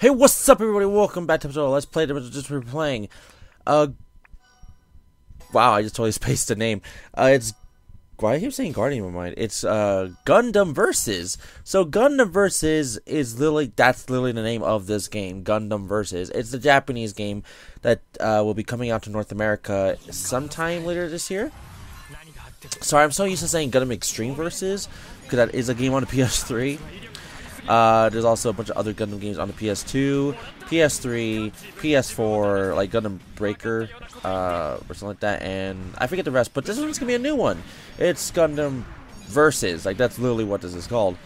Hey, what's up, everybody? Welcome back to episode of Let's Play. Just we're playing. Wow, I just totally spaced the name. It's why I keep saying Guardian in my mind. It's Gundam Versus. So Gundam Versus is that's literally the name of this game. Gundam Versus. It's the Japanese game that will be coming out to North America sometime later this year. Sorry, I'm so used to saying Gundam Extreme Versus because that is a game on the PS3. There's also a bunch of other Gundam games on the PS2, PS3, PS4, like Gundam Breaker, or something like that, and I forget the rest, but this one's gonna be a new one. It's Gundam Versus, like that's literally what this is called.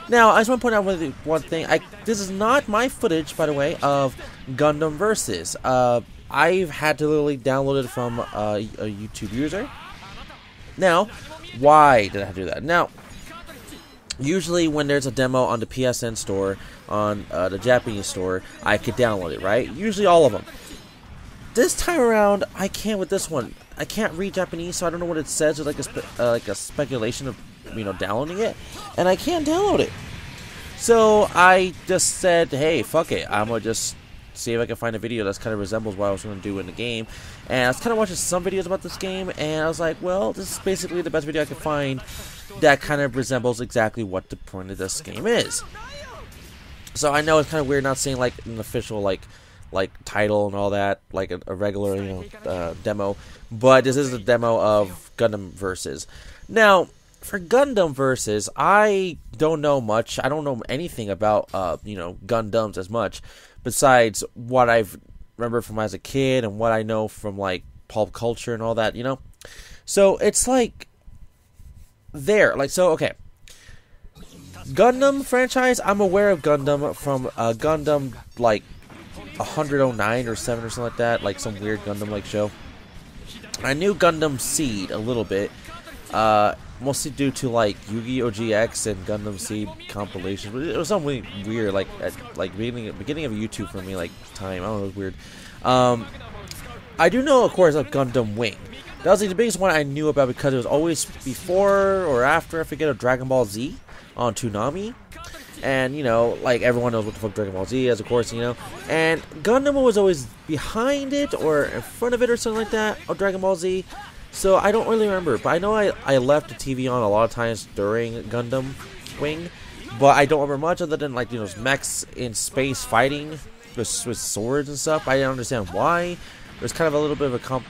Now, I just want to point out one thing. This is not my footage, by the way, of Gundam Versus. I've had to literally download it from a YouTube user. Now, why did I have to do that? Now, usually when there's a demo on the PSN store, on the Japanese store, I could download it, right? Usually all of them. This time around, I can't with this one. I can't read Japanese, so I don't know what it says. It's like a speculation of, downloading it. And I can't download it. So I just said, hey, fuck it. I'm going to just see if I can find a video that kind of resembles what I was going to do in the game. And I was kind of watching some videos about this game, and I was like, well, this is basically the best video I could find that kind of resembles exactly what the point of this game is. So I know it's kind of weird not seeing like an official like title and all that, like a regular demo, but this is a demo of Gundam Versus. Now, for Gundam Versus, I don't know much. I don't know anything about Gundams as much, besides what I've remembered from as a kid and what I know from like pulp culture and all that. So it's like okay. Gundam Franchise, I'm aware of Gundam from Gundam like 109 or 7 or something like that, like some weird Gundam like show. I knew Gundam Seed a little bit, mostly due to like Yu-Gi-Oh! GX and Gundam Seed compilations. But it was something weird, like at beginning of YouTube for me, like time. I don't know, it was weird. I do know, of course, of Gundam Wing. That was like the biggest one I knew about because it was always before or after, I forget, of Dragon Ball Z on Toonami. And, like everyone knows what the fuck Dragon Ball Z is, of course, And Gundam was always behind it or in front of it or something like that of Dragon Ball Z. So I don't really remember. But I know I left the TV on a lot of times during Gundam Wing. But I don't remember much other than, like, mechs in space fighting with swords and stuff. I didn't understand why. There's kind of a little bit of a convoluting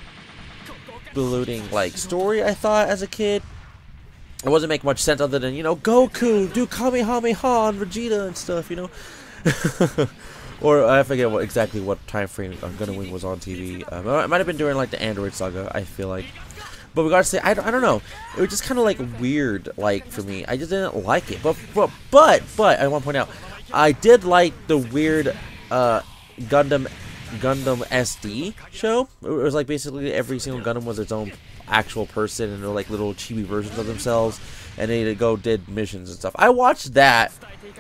like story, I thought, as a kid. It wasn't make much sense other than Goku do Kamehameha on Vegeta and stuff, or I forget exactly what time frame Gundam Wing was on TV. It might have been during like the Android saga, I feel like. But we gotta say, I don't know, it was just kind of like weird, like for me. I just didn't like it. But I want to point out, I did like the weird Gundam SD show. It was like basically every single Gundam was its own actual person, and they're like little chibi versions of themselves, and they did missions and stuff. I watched that.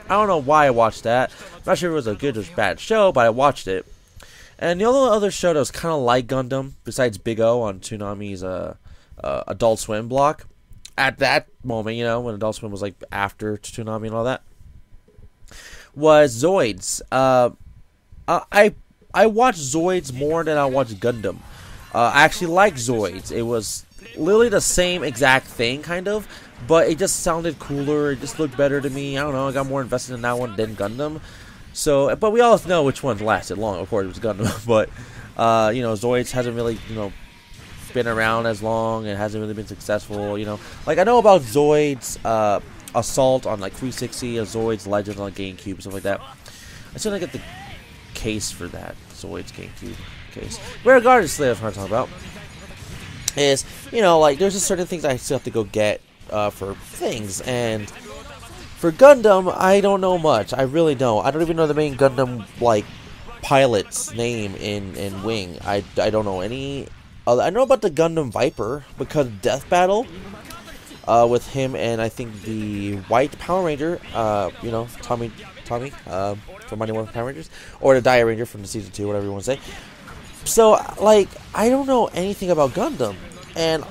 I don't know why I watched that. I'm not sure if it was a good or bad show, but I watched it. And the only other show that was kind of like Gundam, besides Big O on Toonami's Adult Swim block, at that moment, when Adult Swim was like after Toonami and all that, was Zoids. I watched Zoids more than I watched Gundam. I actually liked Zoids. It was literally the same exact thing, kind of, but it just sounded cooler. It just looked better to me. I don't know. I got more invested in that one than Gundam. So, but we all know which one lasted long. Of course, it was Gundam. But Zoids hasn't really been around as long. It hasn't really been successful. Like I know about Zoids Assault on like 360, Zoids Legends on GameCube, stuff like that. I still didn't get the case for that Zoids GameCube case. But regardless, what I'm trying to talk about is, like there's just certain things I still have to go get for things, and for Gundam, I don't know much. I really don't. I don't even know the main Gundam like pilot's name in Wing. I don't know any. I know about the Gundam Viper because of Death Battle with him and I think the White Power Ranger. Tommy from Mighty Morphin Power Rangers, or the Dire Ranger from the season 2, whatever you want to say. So, like, I don't know anything about Gundam, and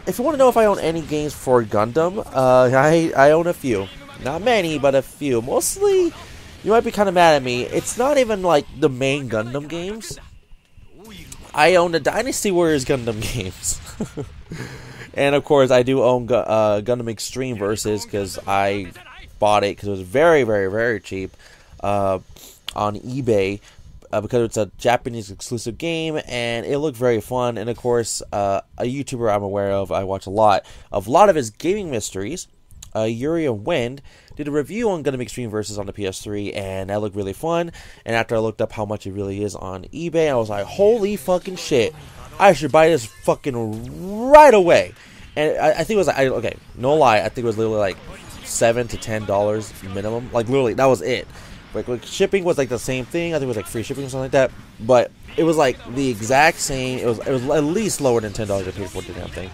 if you want to know if I own any games for Gundam, I own a few. Not many, but a few. Mostly, you might be kind of mad at me. It's not even like the main Gundam games. I own the Dynasty Warriors Gundam games. And of course, I do own Gundam Extreme Versus because I bought it because it was very, very, very cheap on eBay because it's a Japanese exclusive game and it looked very fun. And of course, a YouTuber I'm aware of, I watch a lot of his gaming mysteries, Yuri and Wind, did a review on Gundam Extreme Versus on the PS3, and that looked really fun. And after I looked up how much it really is on eBay, I was like, holy fucking shit, I should buy this fucking right away. And I think it was, okay, no lie, I think it was literally like $7 to $10 minimum. Like, literally, that was it. Like shipping was like the same thing. I think it was like free shipping or something like that. But it was like the exact same. It was at least lower than $10 I paid for the damn thing.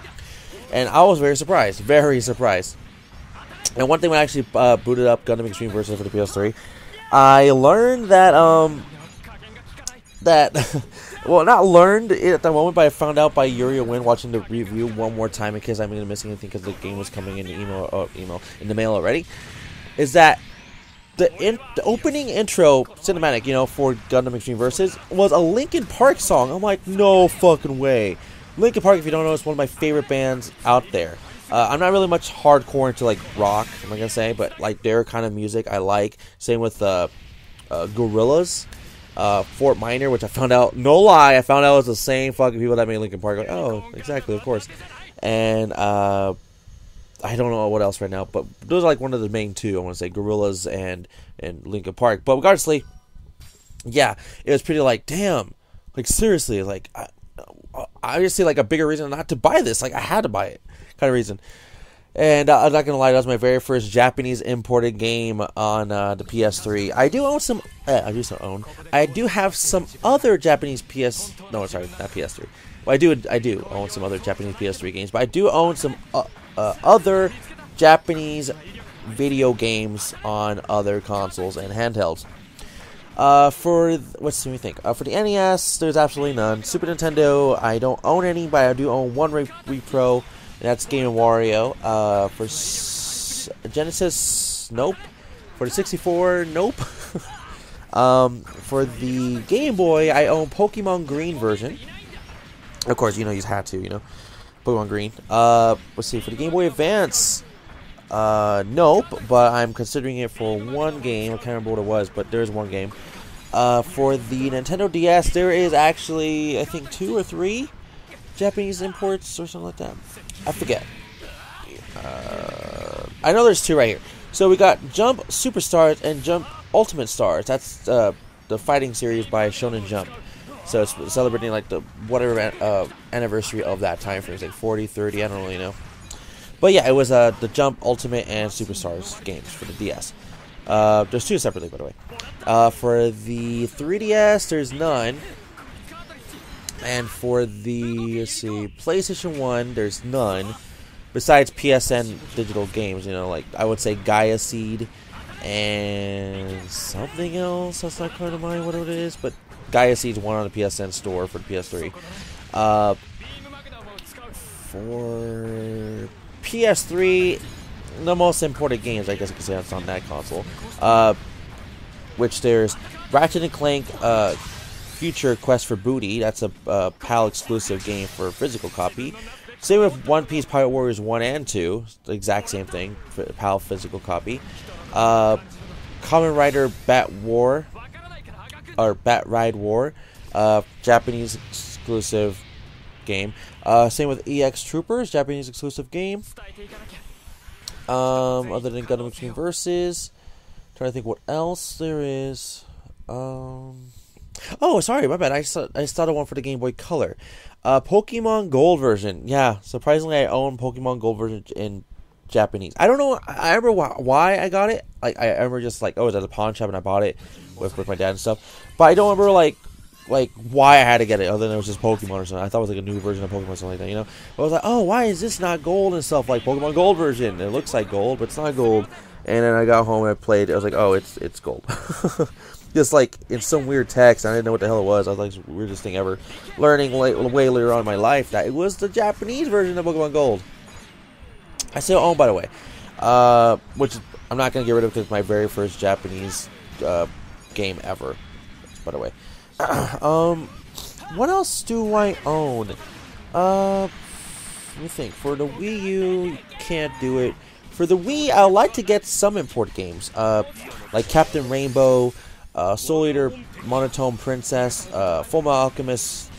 And I was very surprised. Very surprised. And one thing when I actually booted up Gundam Extreme Versus for the PS3, I learned that, well, not learned it at the moment, but I found out by Yuri Win watching the review one more time in case I'm going to miss anything because the game was coming in the in the mail already, is that the opening intro cinematic, you know, for Gundam Extreme Versus was a Linkin Park song. I'm like, no fucking way. Linkin Park, if you don't know, is one of my favorite bands out there. I'm not really much hardcore into like rock, I'm not gonna say, but like their kind of music I like. Same with Gorillaz, Fort Minor, which I found out, no lie, I found out it was the same fucking people that made Linkin Park. Like, oh, exactly, of course. And I don't know what else right now, but those are like one of the main two. I want to say Gorillaz and Linkin Park. But regardlessly, yeah, it was pretty like, damn, like seriously, like I just see like a bigger reason not to buy this. Like I had to buy it, kind of reason. And I'm not gonna lie, that was my very first Japanese imported game on the PS3. I do own some. I do have some other Japanese No, sorry, not PS3. Well, I do own some other Japanese PS3 games, but I do own some other Japanese video games on other consoles and handhelds. For the NES, there's absolutely none. Super Nintendo, I don't own any, but I do own one repro, and that's Game & Wario. For Genesis, nope. For the 64, nope. For the Game Boy, I own Pokemon Green version. Of course, you know, you just had to, you know. Pokemon Green. Let's see, for the Game Boy Advance, nope, but I'm considering it for one game. I can't remember what it was, but there's one game. For the Nintendo DS, there is actually, I think, 2 or 3 Japanese imports or something like that. I forget. I know there's 2 right here. So we got Jump Superstars and Jump Ultimate Stars. That's the fighting series by Shonen Jump. So it's celebrating like the whatever anniversary of that time frame. It's like 40, 30, I don't really know. But yeah, it was the Jump Ultimate and Superstars games for the DS. There's 2 separately, by the way. For the 3DS, there's none. And for the, let's see, PlayStation 1, there's none. Besides PSN digital games, you know, like I would say Gaia Seed and something else that's not coming to mind what it is, but Gaia Seed's one on the PSN store for the PS3. For PS3, the most imported games, I guess I could say that's on that console. Which there's Ratchet & Clank Future Quest for Booty. That's a PAL exclusive game for a physical copy. Same with One Piece Pirate Warriors 1 and 2. The exact same thing. For PAL physical copy. Kamen Rider Bat War. Or Bat Ride War. Japanese exclusive game. Same with EX Troopers. Japanese exclusive game. Other than Gundam Extreme Versus. Trying to think what else there is. Oh, sorry, my bad. I started one for the Game Boy Color. Pokemon Gold version. Yeah, surprisingly, I own Pokemon Gold version in Japanese. I don't know. I remember why I got it. Like I remember just like, oh, it was at a pawn shop and I bought it with my dad and stuff. But I don't remember like why I had to get it other than it was just Pokemon or something. I thought it was like a new version of Pokemon or something like that, you know. But I was like, oh, why is this not gold and stuff like Pokemon Gold version? It looks like gold, but it's not gold. And then I got home and I played. I was like, oh, it's gold. Just like in some weird text. I didn't know what the hell it was. I was like, it's the weirdest thing ever. Learning way later on in my life that it was the Japanese version of Pokemon Gold. I still own, by the way. Which I'm not going to get rid of because it's my very first Japanese game ever, by the way. What else do I own? Let me think. For the Wii U, you can't do it. For the Wii, I would like to get some import games, like Captain Rainbow, Soul Eater, Monotone Princess, Full Metal Alchemist,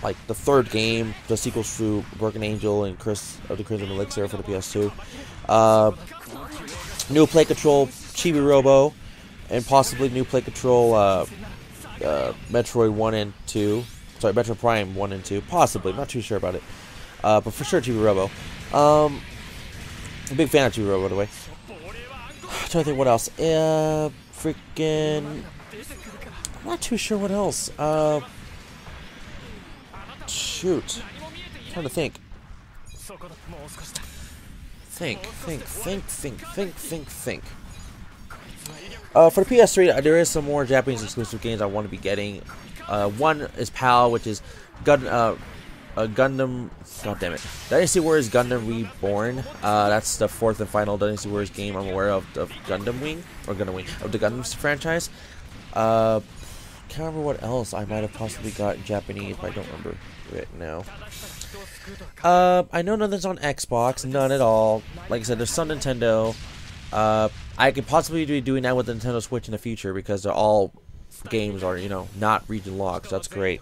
like the third game, the sequels to Broken Angel and Curse of the Crimson Elixir for the PS2. New Play Control, Chibi Robo, and possibly new Play Control, Metroid 1 and 2. Sorry, Metroid Prime 1 and 2. Possibly, not too sure about it. But for sure, Chibi Robo. I'm a big fan of Chibi Robo, by the way. I'm trying to think what else. Freaking... I'm not too sure what else. Shoot. I'm trying to think. Think. For the PS3, there is some more Japanese exclusive games I want to be getting. One is PAL, which is Gundam. God damn it! Dynasty Warriors Gundam Reborn. That's the fourth and final Dynasty Warriors game I'm aware of Gundam Wing of the Gundam franchise. Can't remember what else I might have possibly got in Japanese, but I don't remember it now. I know nothing's on Xbox, none at all. Like I said, there's some Nintendo. I could possibly be doing that with the Nintendo Switch in the future because they're all games are, not region locked, so that's great.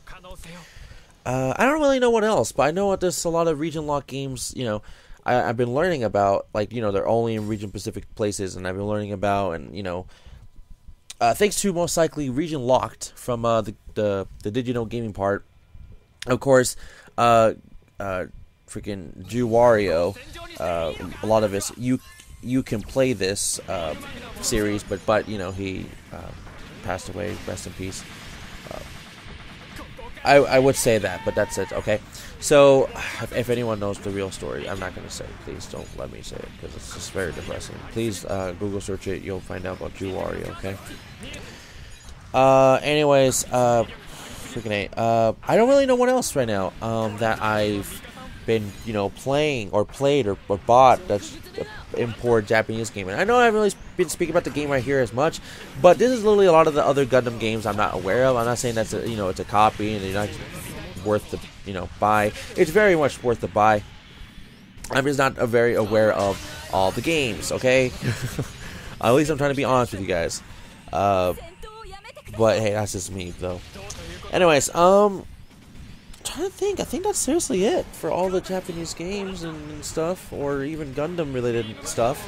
I don't really know what else, but I know there's a lot of region locked games, I've been learning about, like, they're only in region Pacific places, and I've been learning about, and, thanks to most likely region locked from the digital gaming part. Of course, freaking Jew Wario, a lot of us, you can play this series, but he passed away. Rest in peace. I would say that, but that's it. Okay, so if anyone knows the real story, I'm not going to say it. Please don't let me say it because it's just very depressing. Please Google search it. You'll find out about Jew Wario. Okay. Anyways, freaking A. I don't really know what else right now that I've been playing or played or bought that's import Japanese game. And I know I haven't really been speaking about the game right here as much, but this is literally a lot of the other Gundam games I'm not aware of. I'm not saying that's it's a copy and they're not worth the buy. It's very much worth the buy. I'm just not very aware of all the games. Okay, at least I'm trying to be honest with you guys. But hey, that's just me though. Anyways, trying to think. I think that's seriously it for all the Japanese games and stuff, or even Gundam related stuff.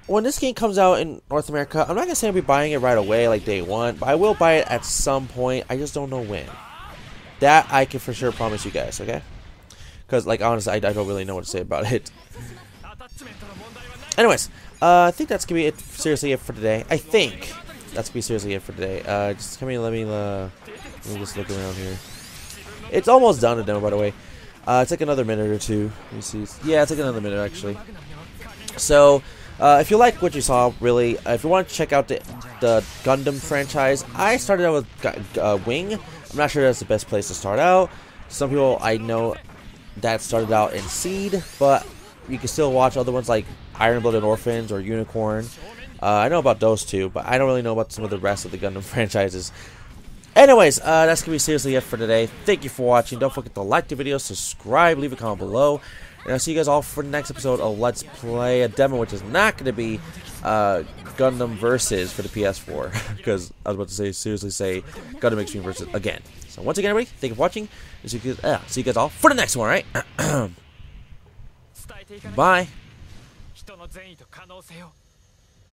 When this game comes out in North America, I'm not gonna say I'll be buying it right away like day one, but I will buy it at some point. I just don't know when. That I can for sure promise you guys, okay? Because, like, honestly, I don't really know what to say about it. Anyways, I think that's gonna be it. Seriously, it for today. I think that's gonna be seriously it for today. Just let me just look around here. It's almost done, the demo, by the way. It's like another minute or two. Let me see. Yeah, it's like another minute actually. So, if you like what you saw, really, if you want to check out the Gundam franchise, I started out with Wing. I'm not sure that's the best place to start out. Some people I know that started out in Seed, but you can still watch other ones like Iron Blooded Orphans or Unicorn. I know about those two, but I don't really know about some of the rest of the Gundam franchises. Anyways, that's going to be seriously it for today. Thank you for watching. Don't forget to like the video, subscribe, leave a comment below. And I'll see you guys all for the next episode of Let's Play a Demo, which is not going to be Gundam Versus for the PS4. Because I was about to seriously say Gundam Extreme Versus again. So once again, everybody, thank you for watching. And see you guys all for the next one, alright? Bye.